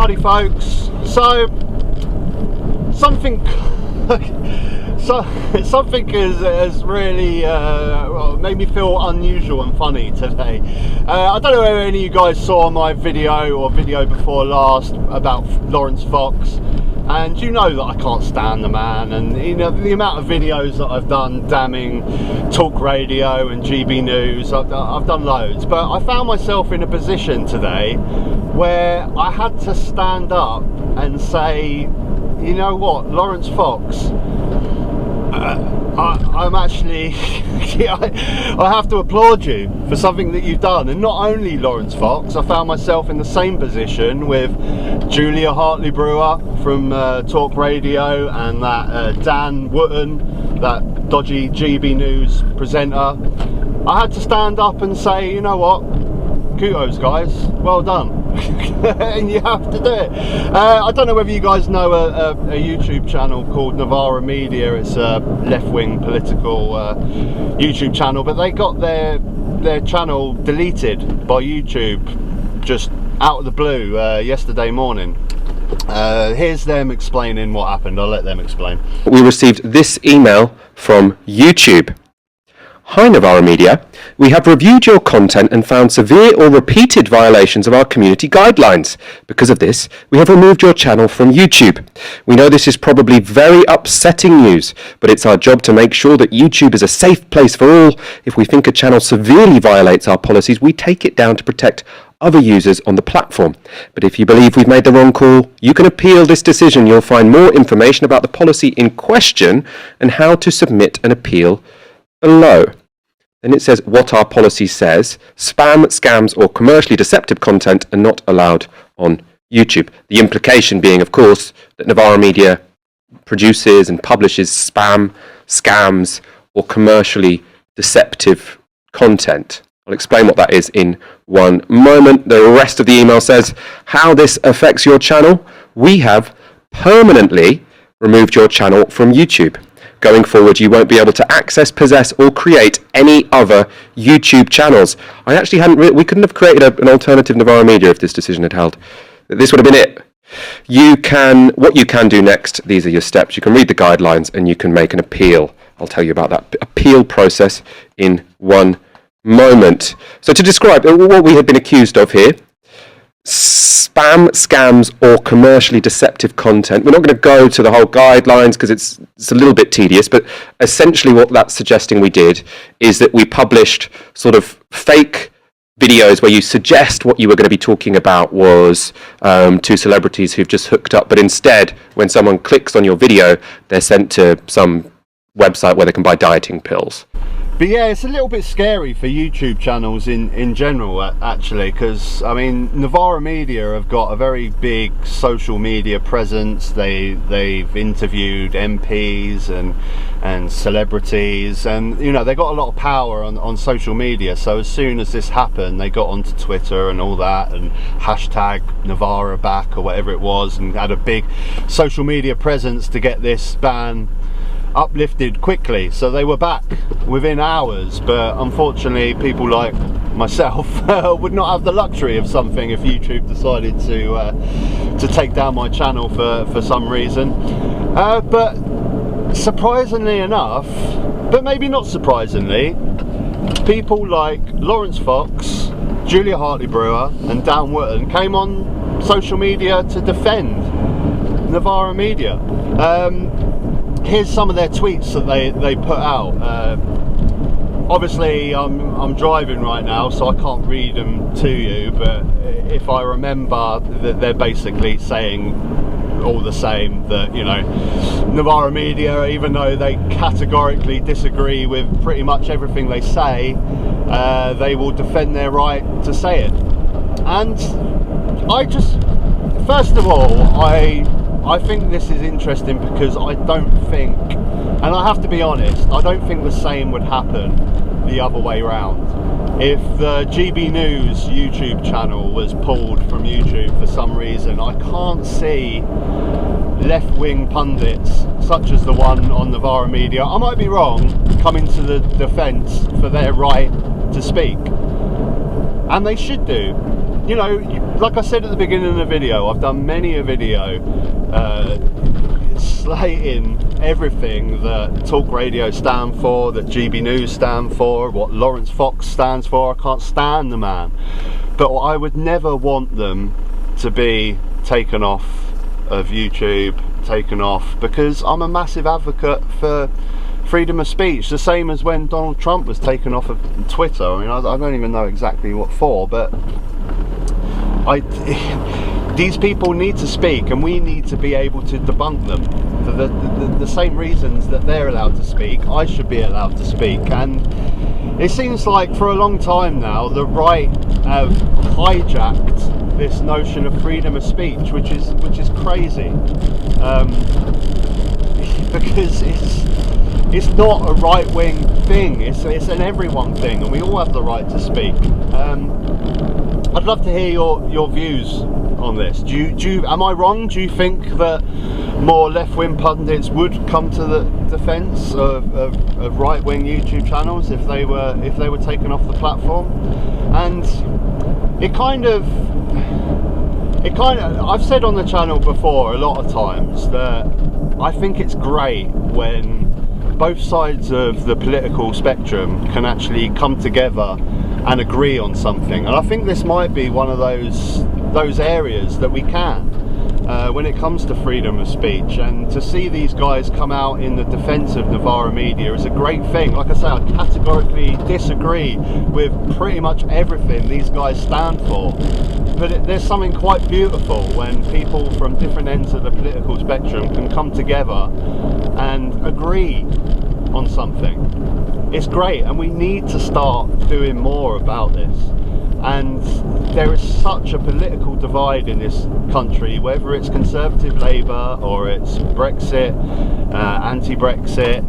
Howdy folks. So something something has really made me feel unusual and funny today. I don't know whether any of you guys saw my video before last about Lawrence Fox, and you know that I can't stand the man, and you know the amount of videos that I've done damning talk radio and GB News. I've done loads, but I found myself in a position today where I had to stand up and say, you know what, Lawrence Fox, I'm actually I have to applaud you for something that you've done. And not only Lawrence Fox, I found myself in the same position with Julia Hartley-Brewer from Talk Radio, and that Dan Wootton, that dodgy GB News presenter. I had to stand up and say, you know what, kudos guys, well done. And you have to do it. I don't know whether you guys know a YouTube channel called Novara Media. It's a left-wing political YouTube channel, but they got their channel deleted by YouTube just out of the blue yesterday morning. Here's them explaining what happened. I'll let them explain. We received this email from YouTube. Hi Novara Media, we have reviewed your content and found severe or repeated violations of our community guidelines. Because of this, we have removed your channel from YouTube. We know this is probably very upsetting news, but it's our job to make sure that YouTube is a safe place for all. If we think a channel severely violates our policies, we take it down to protect other users on the platform. But if you believe we've made the wrong call, you can appeal this decision. You'll find more information about the policy in question and how to submit an appeal below. Then it says what our policy says: spam, scams or commercially deceptive content are not allowed on YouTube. The implication being, of course, that Novara Media produces and publishes spam, scams or commercially deceptive content. I'll explain what that is in one moment. The rest of the email says how this affects your channel. We have permanently removed your channel from YouTube. Going forward, you won't be able to access, possess or create any other YouTube channels. I actually we couldn't have created an alternative Novara Media if this decision had held. This would have been it. What you can do next, these are your steps. You can read the guidelines and you can make an appeal. I'll tell you about that appeal process in one moment. So to describe what we have been accused of here: spam, scams or commercially deceptive content. We're not going to go to the whole guidelines because it's a little bit tedious, but essentially what that's suggesting we did is that we published sort of fake videos where you suggest what you were going to be talking about was two celebrities who've just hooked up, but instead when someone clicks on your video, they're sent to some website where they can buy dieting pills. But yeah, it's a little bit scary for YouTube channels in general, actually, because I mean, Novara Media have got a very big social media presence. They've interviewed MPs and celebrities, and you know, they got a lot of power on social media. So as soon as this happened, they got onto Twitter and all that, and hashtag Novara back or whatever it was, and had a big social media presence to get this ban uplifted quickly. So they were back within hours, but unfortunately people like myself would not have the luxury of something if YouTube decided to take down my channel for some reason. But surprisingly enough, but maybe not surprisingly, people like Lawrence Fox, Julia Hartley-Brewer and Dan Wootton came on social media to defend Novara Media. Here's some of their tweets that they put out. Obviously I'm driving right now, so I can't read them to you, but if I remember, that they're basically saying all the same, that, you know, Novara Media, even though they categorically disagree with pretty much everything they say, they will defend their right to say it. And first of all, I think this is interesting because I don't think, and I have to be honest, I don't think the same would happen the other way around. If the GB News YouTube channel was pulled from YouTube for some reason, I can't see left-wing pundits such as the one on Novara Media, I might be wrong, coming to the defence for their right to speak. And they should do. you know, like I said at the beginning of the video, I've done many a video slating everything that Talk Radio stand for, that GB News stand for, what Lawrence Fox stands for. I can't stand the man, but I would never want them to be taken off of YouTube, taken off, because I'm a massive advocate for freedom of speech, the same as when Donald Trump was taken off of Twitter. I mean, I don't even know exactly what for, but these people need to speak, and we need to be able to debunk them for the same reasons that they're allowed to speak. I should be allowed to speak. And it seems like for a long time now the right have hijacked this notion of freedom of speech, which is crazy, because it's not a right-wing thing, it's an everyone thing, and we all have the right to speak. I'd love to hear your views on this. Am I wrong? Do you think that more left-wing pundits would come to the defence of right-wing YouTube channels if they were taken off the platform? And it kind of I've said on the channel before a lot of times that I think it's great when both sides of the political spectrum can actually come together and agree on something, and I think this might be one of those areas that we can when it comes to freedom of speech. And to see these guys come out in the defence of Novara Media is a great thing. Like I say, I categorically disagree with pretty much everything these guys stand for, but there's something quite beautiful when people from different ends of the political spectrum can come together and agree on something. It's great, and we need to start doing more about this. And there is such a political divide in this country, whether it's Conservative Labour or it's Brexit, anti-Brexit.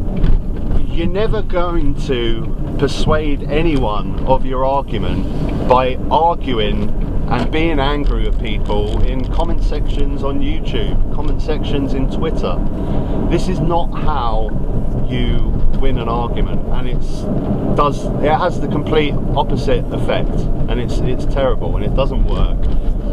You're never going to persuade anyone of your argument by arguing and being angry with people in comment sections on YouTube, comment sections in Twitter. This is not how you win an argument, and it has the complete opposite effect, and it's terrible, and it doesn't work.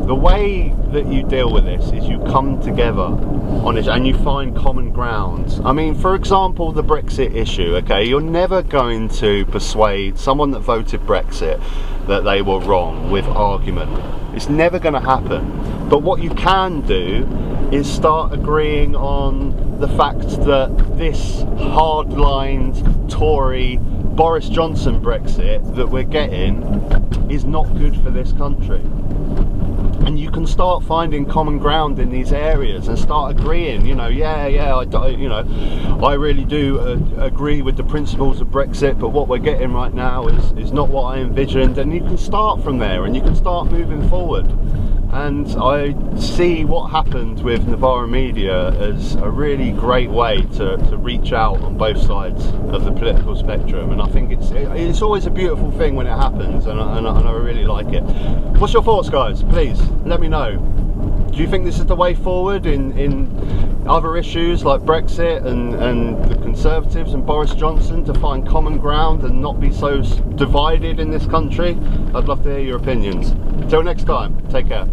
The way that you deal with this is you come together on it and you find common ground. I mean, for example, the Brexit issue, okay, you're never going to persuade someone that voted Brexit that they were wrong with argument. It's never going to happen. But what you can do is start agreeing on the fact that this hard-lined Tory Boris Johnson Brexit that we're getting is not good for this country. And you can start finding common ground in these areas and start agreeing, you know, I really do agree with the principles of Brexit, but what we're getting right now is not what I envisioned. And you can start from there, and you can start moving forward. And I see what happened with Novara Media as a really great way to reach out on both sides of the political spectrum, and I think it's always a beautiful thing when it happens, and I really like it. What's your thoughts, guys? Please let me know. Do you think this is the way forward in other issues like Brexit and the Conservatives and Boris Johnson, to find common ground and not be so divided in this country? I'd love to hear your opinions. Till next time, take care.